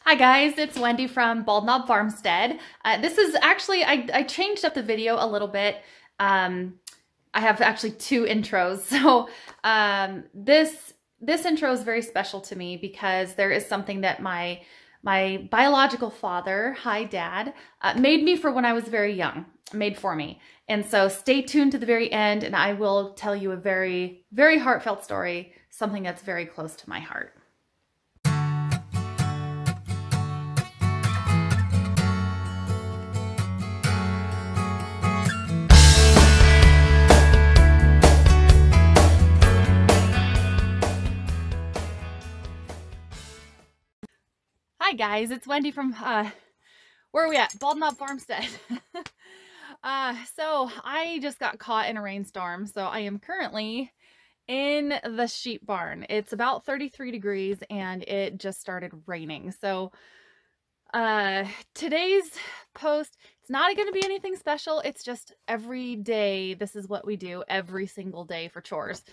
Hi guys, it's Wendy from Bald Knob Farmstead. This is actually, I changed up the video a little bit. I have actually two intros. So this intro is very special to me because there is something that my biological father, hi Dad, made me for when I was very young, made for me. And so stay tuned to the very end and I will tell you a very, very heartfelt story, something that's very close to my heart. Hi guys, it's Wendy from, where are we at? Bald Knob Farmstead. So I just got caught in a rainstorm, so I am currently in the sheep barn. It's about 33 degrees and it just started raining. So today's post, it's not going to be anything special. It's just every day. This is what we do every single day for chores.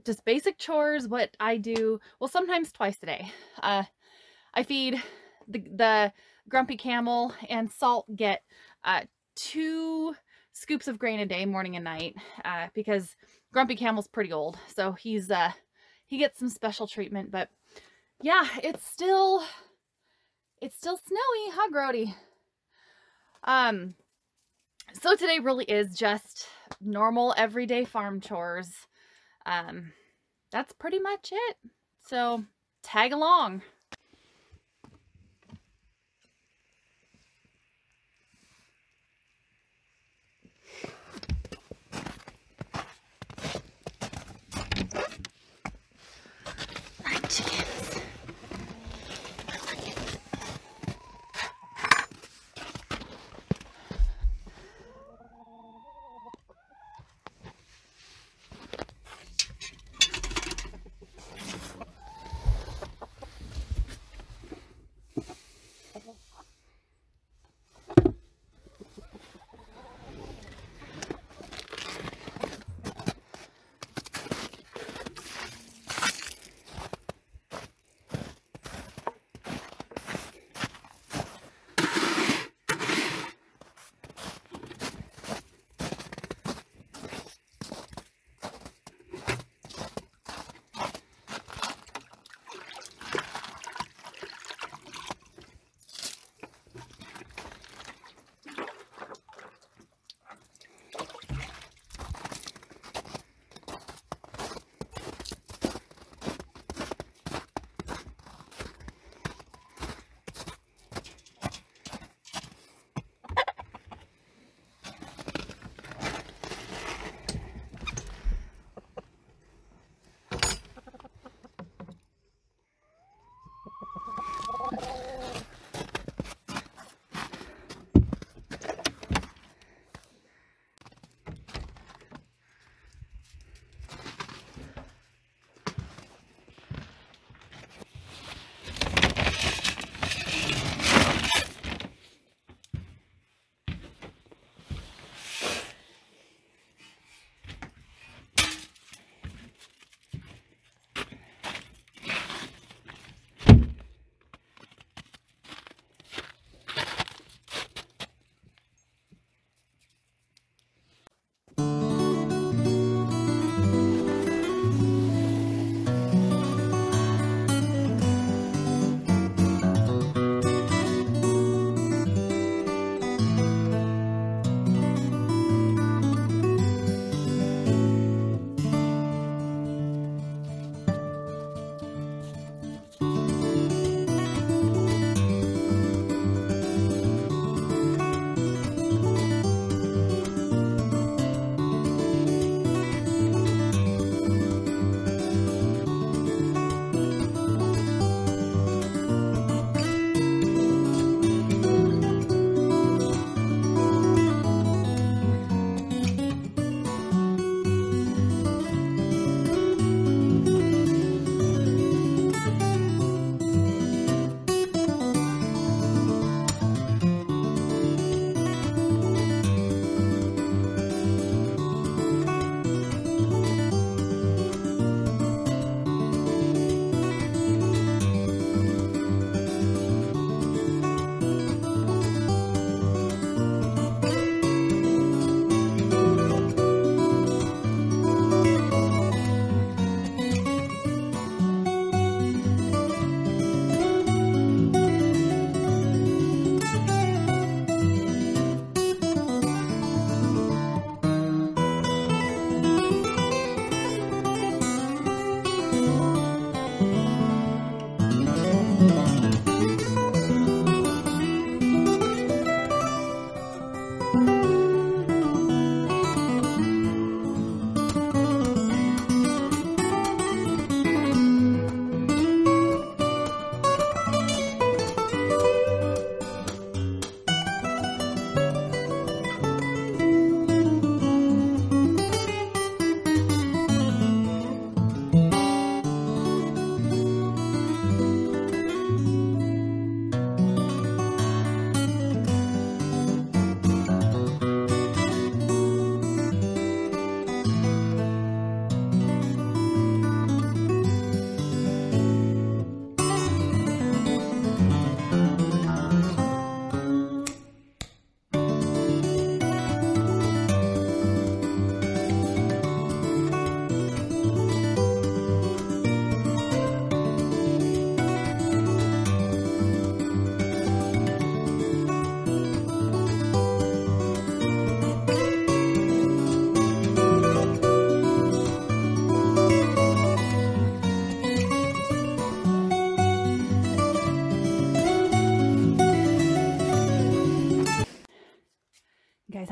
Just basic chores, what I do. Well, sometimes twice a day. I feed the grumpy camel, and Salt get 2 scoops of grain a day, morning and night, because grumpy camel's pretty old, so he gets some special treatment. But yeah, it's still snowy, huh, Grody? So today really is just normal everyday farm chores. That's pretty much it. So tag along.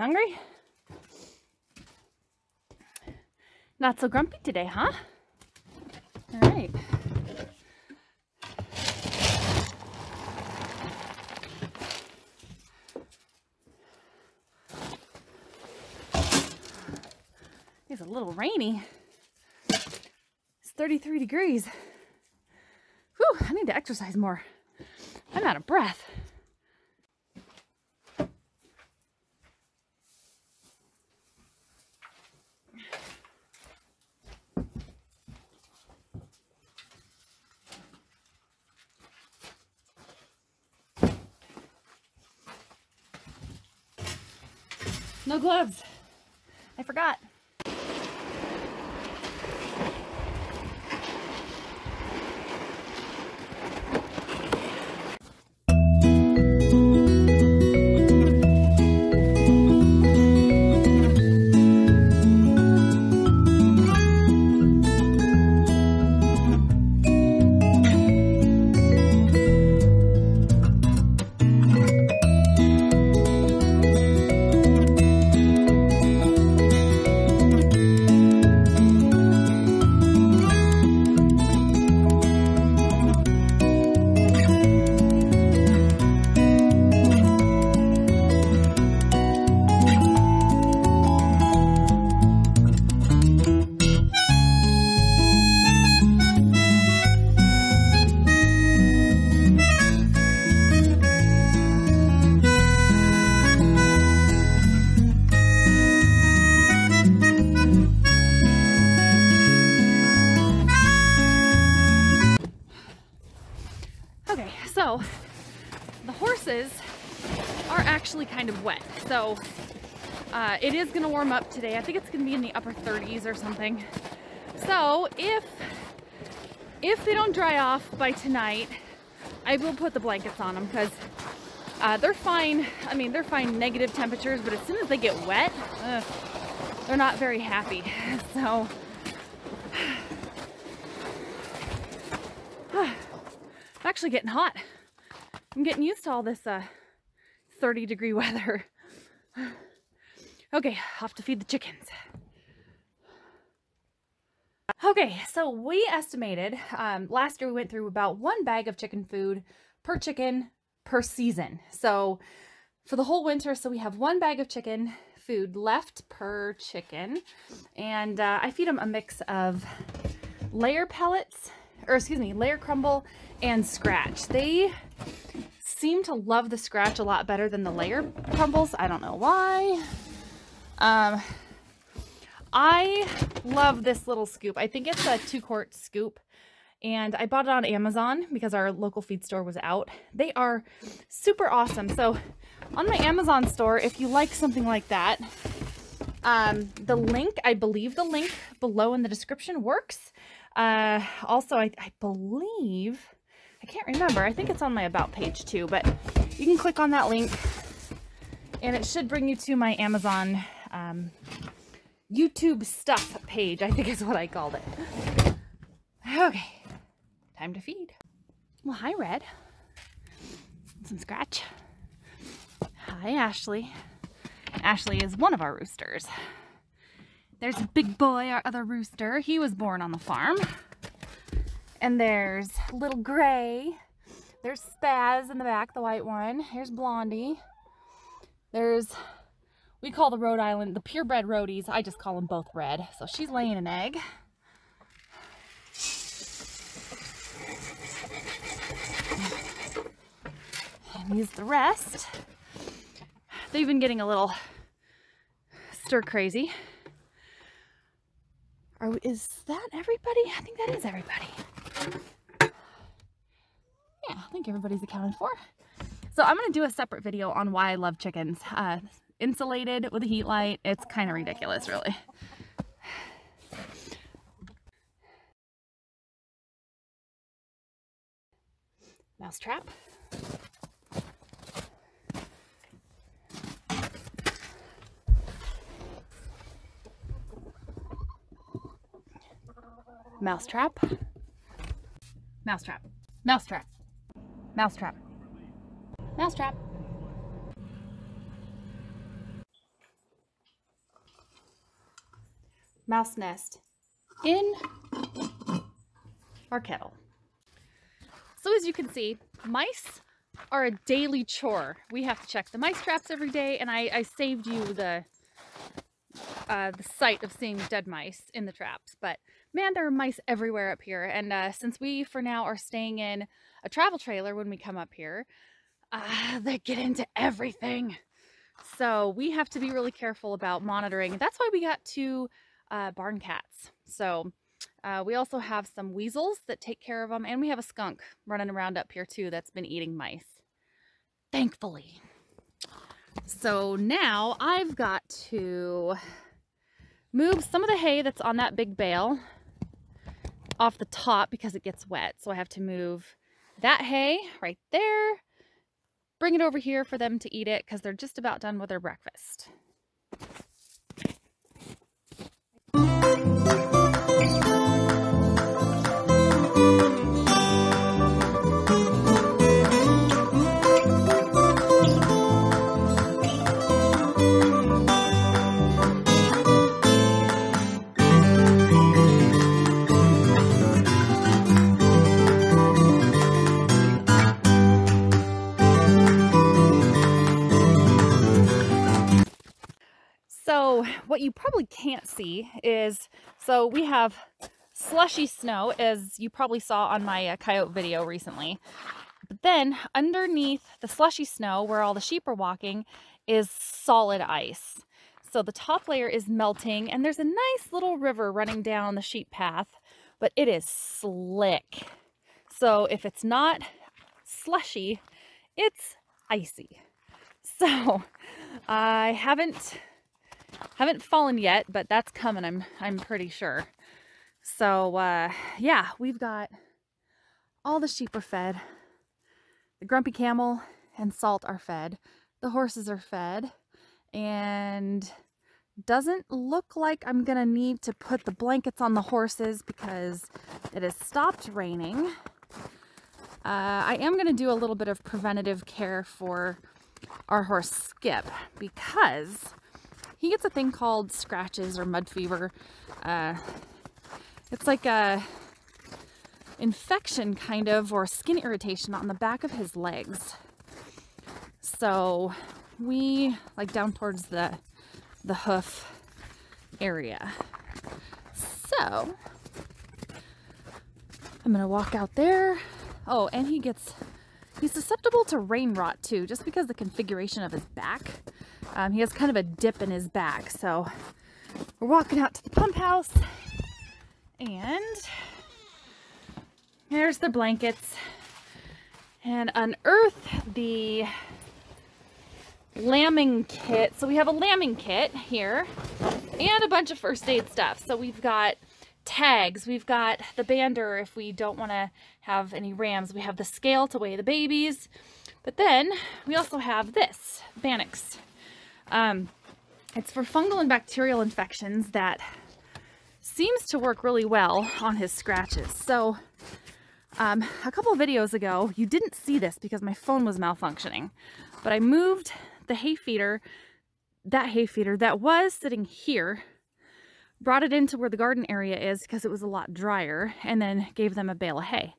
hungry? Not so grumpy today, huh? All right. It's a little rainy. It's 33 degrees. Whew, I need to exercise more. I'm out of breath. No gloves. I forgot. So the horses are actually kind of wet. So it is going to warm up today. I think it's going to be in the upper 30s or something. So if they don't dry off by tonight, I will put the blankets on them because they're fine. I mean, they're fine negative temperatures, but as soon as they get wet, they're not very happy. So it's actually getting hot. I'm getting used to all this 30-degree weather. Okay, off to feed the chickens. Okay, so we estimated, last year we went through about 1 bag of chicken food per chicken per season. So for the whole winter, so we have 1 bag of chicken food left per chicken. And I feed them a mix of layer pellets, or excuse me, layer crumble and scratch. They seem to love the scratch a lot better than the layer crumbles. I don't know why. I love this little scoop. I think it's a 2-quart scoop, and I bought it on Amazon because our local feed store was out. They are super awesome. So on my Amazon store, if you like something like that, the link, I believe the link below in the description works. Also, I believe, I can't remember, I think it's on my about page too, but you can click on that link and it should bring you to my Amazon YouTube stuff page, I think is what I called it. Okay, time to feed. Well, hi, Red. Some scratch. Hi, Ashley. Ashley is one of our roosters. There's Big Boy, our other rooster. He was born on the farm. And there's Little Gray. There's Spaz in the back, the white one. Here's Blondie. There's, we call the Rhode Island, the purebred Rhodies, I just call them both red. So she's laying an egg. And here's the rest. They've been getting a little stir crazy. Is that everybody? I think that is everybody. Yeah, I think everybody's accounted for. So I'm going to do a separate video on why I love chickens. Insulated with a heat light. It's kind of ridiculous, really. Mousetrap. Mousetrap. Mousetrap. Mousetrap. Mousetrap. Mousetrap. mouse nest in our kettle. So as you can see, mice are a daily chore. We have to check the mice traps every day, and I saved you the sight of seeing dead mice in the traps. But man, there are mice everywhere up here. And since we, for now, are staying in a travel trailer when we come up here, they get into everything. So we have to be really careful about monitoring. That's why we got 2 barn cats. So we also have some weasels that take care of them, and we have a skunk running around up here too that's been eating mice, thankfully. So now I've got to move some of the hay that's on that big bale off the top because it gets wet. So I have to move that hay right there, bring it over here for them to eat it because they're just about done with their breakfast. So what you probably can't see is, so we have slushy snow, as you probably saw on my coyote video recently. But then underneath the slushy snow where all the sheep are walking is solid ice. So the top layer is melting, and there's a nice little river running down the sheep path, but it is slick. So if it's not slushy, it's icy. So I haven't fallen yet, but that's coming, I'm pretty sure. So yeah, we've got all the sheep are fed. The grumpy camel and Salt are fed. The horses are fed, and doesn't look like I'm gonna need to put the blankets on the horses because it has stopped raining. I am gonna do a little bit of preventative care for our horse Skip because he gets a thing called scratches or mud fever. It's like a infection kind of, or skin irritation on the back of his legs. So we, like down towards the hoof area. So I'm gonna walk out there. Oh, and he's susceptible to rain rot too, just because the configuration of his back. He has kind of a dip in his back. So we're walking out to the pump house, and there's the blankets, and unearth the lambing kit. So we have a lambing kit here and a bunch of first aid stuff. So we've got tags, we've got the bander if we don't want to have any rams, we have the scale to weigh the babies, but then we also have this Bannex. It's for fungal and bacterial infections that seems to work really well on his scratches. So a couple of videos ago, you didn't see this because my phone was malfunctioning, but I moved the hay feeder, that was sitting here, brought it into where the garden area is because it was a lot drier, and then gave them a bale of hay.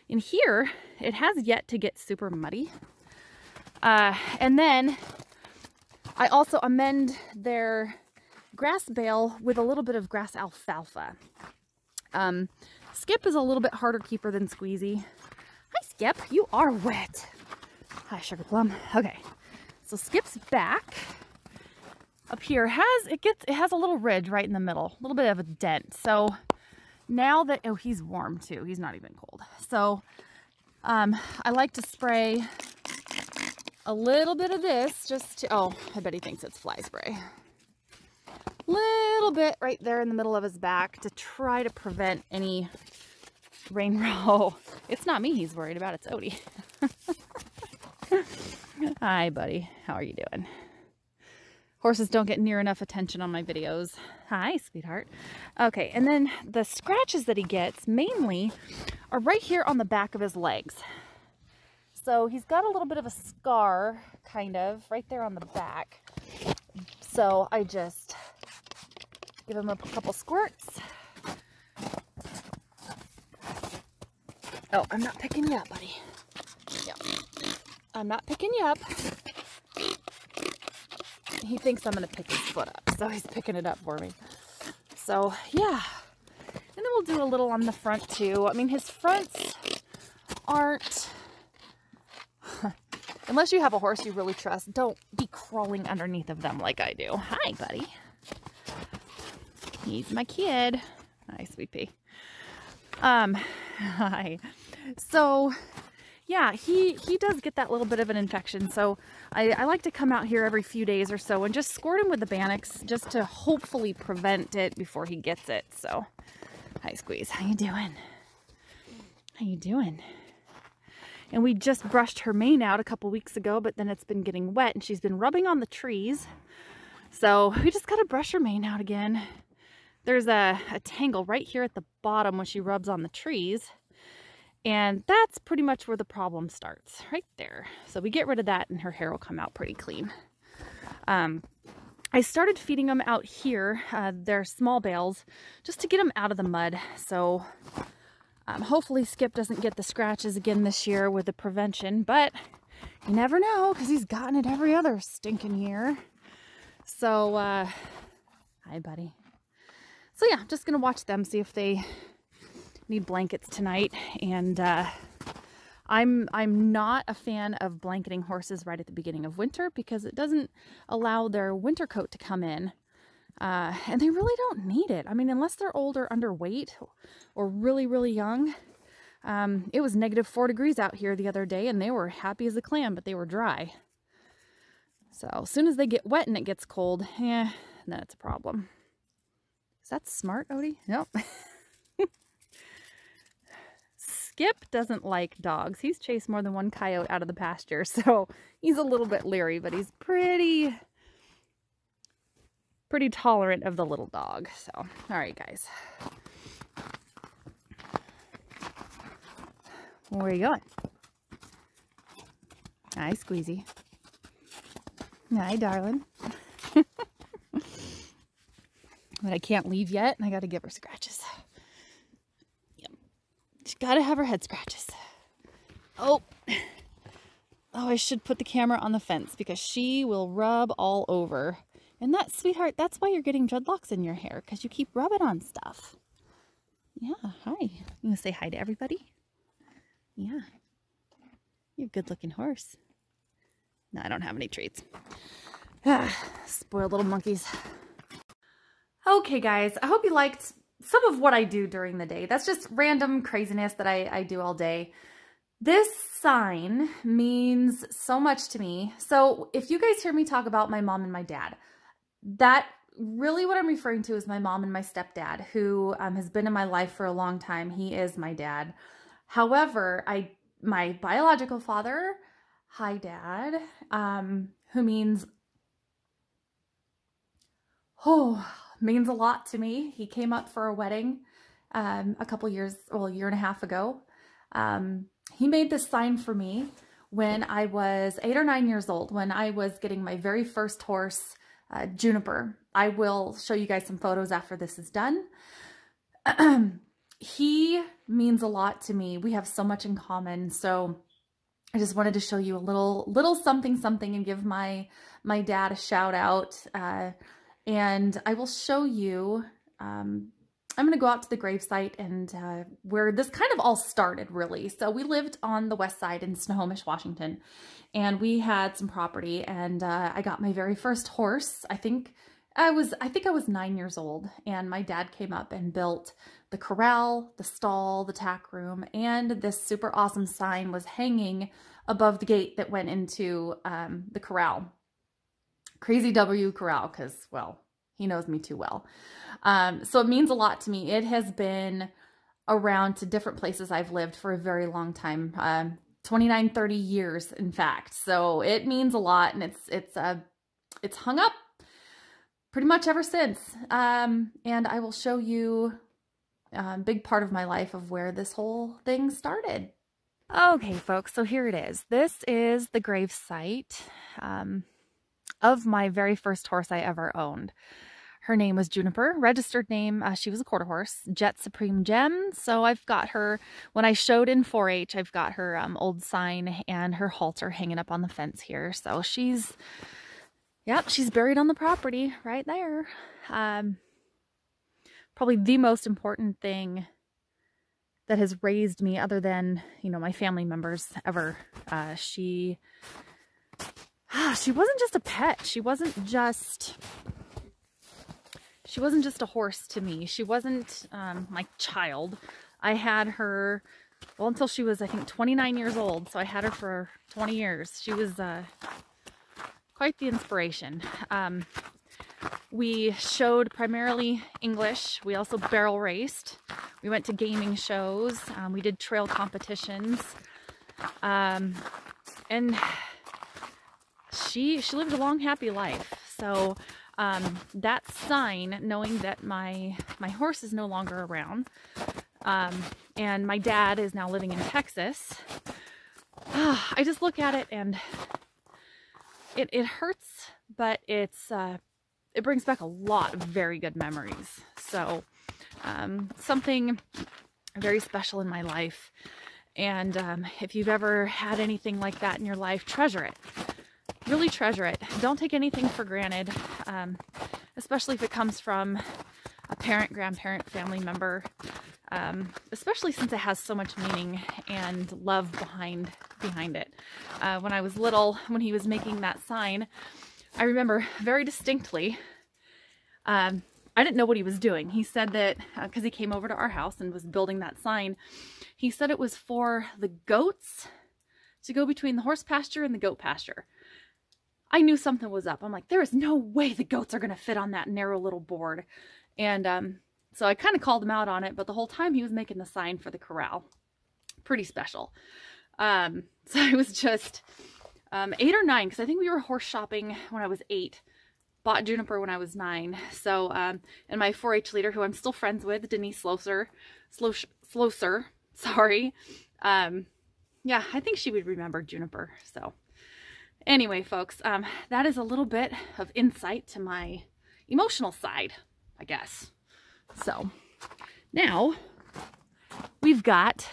In here, it has yet to get super muddy. And then I also amend their grass bale with a little bit of grass alfalfa. Skip is a little bit harder keeper than Squeezy. Hi, Skip. You are wet. Hi, Sugar Plum. Okay. So Skip's back up here it has a little ridge right in the middle, a little bit of a dent. So now that, oh, he's warm too. He's not even cold. So I like to spray a little bit of this just to, oh, I bet he thinks it's fly spray. Little bit right there in the middle of his back to try to prevent any rain. Oh, it's not me he's worried about, it's Odie. Hi, buddy. How are you doing? Horses don't get near enough attention on my videos. Hi, sweetheart. Okay, and then the scratches that he gets mainly are right here on the back of his legs. So he's got a little bit of a scar, kind of, right there on the back. So I just Give him a couple squirts. Oh, I'm not picking you up, buddy. Yeah. I'm not picking you up. He thinks I'm going to pick his foot up, so he's picking it up for me. So, yeah. And then we'll do a little on the front, too. I mean, his fronts aren't... Unless you have a horse you really trust, don't be crawling underneath of them like I do. Hi, buddy. He's my kid. Hi, sweet pea. Hi. So, yeah, he does get that little bit of an infection. So I like to come out here every few days or so and just squirt him with the Bannix just to hopefully prevent it before he gets it. So, hi, Squeeze. How you doing? How you doing? And we just brushed her mane out a couple weeks ago, but then it's been getting wet and she's been rubbing on the trees. So we just got to brush her mane out again. There's a tangle right here at the bottom when she rubs on the trees. And that's pretty much where the problem starts, right there. So we get rid of that and her hair will come out pretty clean. I started feeding them out here. They're small bales just to get them out of the mud. So hopefully Skip doesn't get the scratches again this year with the prevention, but you never know because he's gotten it every other stinking year. So, hi, buddy. So yeah, just gonna watch them, see if they need blankets tonight. And I'm not a fan of blanketing horses right at the beginning of winter because it doesn't allow their winter coat to come in. And they really don't need it. I mean, unless they're old or underweight or really, really young. It was -4 degrees out here the other day and they were happy as a clam, but they were dry. So as soon as they get wet and it gets cold, then it's a problem. Is that smart, Odie? Nope. Skip doesn't like dogs. He's chased more than one coyote out of the pasture, so he's a little bit leery, but he's pretty tolerant of the little dog. So, all right, guys. Where are you going? Hi, Squeezy. Hi, darling. But I can't leave yet, and I got to give her scratches. Yep. She's got to have her head scratches. Oh, I should put the camera on the fence because she will rub all over. And that, sweetheart, that's why you're getting dreadlocks in your hair, because you keep rubbing on stuff. Yeah, hi. You want to say hi to everybody? Yeah. You're a good-looking horse. No, I don't have any treats. Spoiled little monkeys. Okay, guys, I hope you liked some of what I do during the day. That's just random craziness that I do all day. This sign means so much to me. So if you guys hear me talk about my mom and my dad, that really what I'm referring to is my mom and my stepdad, who has been in my life for a long time. He is my dad. However, my biological father, hi, Dad, who means a lot to me. He came up for a wedding a couple years, well, a year and a half ago. He made this sign for me when I was 8 or 9 years old, when I was getting my very first horse, Juniper. I will show you guys some photos after this is done. He means a lot to me. We have so much in common. So I just wanted to show you a little something and give my dad a shout out. And I will show you, I'm going to go out to the gravesite and where this kind of all started, really. So we lived on the west side in Snohomish, Washington, and we had some property, and I got my very first horse. I think I was 9 years old, and my dad came up and built the corral, the stall, the tack room, and this super awesome sign was hanging above the gate that went into the corral. Crazy W Corral, because, well, he knows me too well. So it means a lot to me. It has been around to different places I've lived for a very long time, 29, 30 years, in fact. So it means a lot, and it's hung up pretty much ever since. And I will show you a big part of my life of where this whole thing started. Okay, folks, so here it is. This is the grave site of my very first horse I ever owned. Her name was Juniper. Registered name, she was a quarter horse, Jet Supreme Gem. So I've got her, when I showed in 4-H, I've got her old sign and her halter hanging up on the fence here. So she's, yep, she's buried on the property right there. Probably the most important thing that has raised me, other than, you know, my family members ever. She wasn't just a pet. She wasn't just a horse to me. She wasn't my child. I had her, well, until she was, I think, 29 years old. So I had her for 20 years. She was quite the inspiration. We showed primarily English. We also barrel raced. We went to gaming shows. We did trail competitions. And she lived a long, happy life. So that sign, knowing that my horse is no longer around, and my dad is now living in Texas, I just look at it and it hurts, but it's it brings back a lot of very good memories. So something very special in my life. And if you've ever had anything like that in your life, treasure it. Really treasure it. Don't take anything for granted, especially if it comes from a parent, grandparent, family member, especially since it has so much meaning and love behind it. When I was little, when he was making that sign, I remember very distinctly, I didn't know what he was doing. He said that, because he came over to our house and was building that sign, he said it was for the goats to go between the horse pasture and the goat pasture. I knew something was up. I'm like, there is no way the goats are going to fit on that narrow little board. And so I kind of called him out on it, but the whole time he was making the sign for the corral. Pretty special. So I was just 8 or 9, because I think we were horse shopping when I was 8. Bought Juniper when I was 9. So, and my 4-H leader, who I'm still friends with, Denise Sloser, sorry. Yeah, I think she would remember Juniper. So anyway, folks, that is a little bit of insight to my emotional side, I guess. So now we've got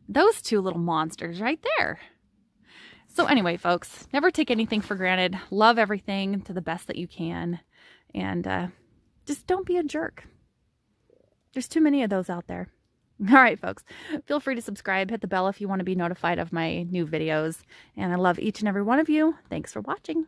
those two little monsters right there. So anyway, folks, never take anything for granted. Love everything to the best that you can. And just don't be a jerk. There's too many of those out there. All right, folks, feel free to subscribe. Hit the bell if you want to be notified of my new videos. And I love each and every one of you. Thanks for watching.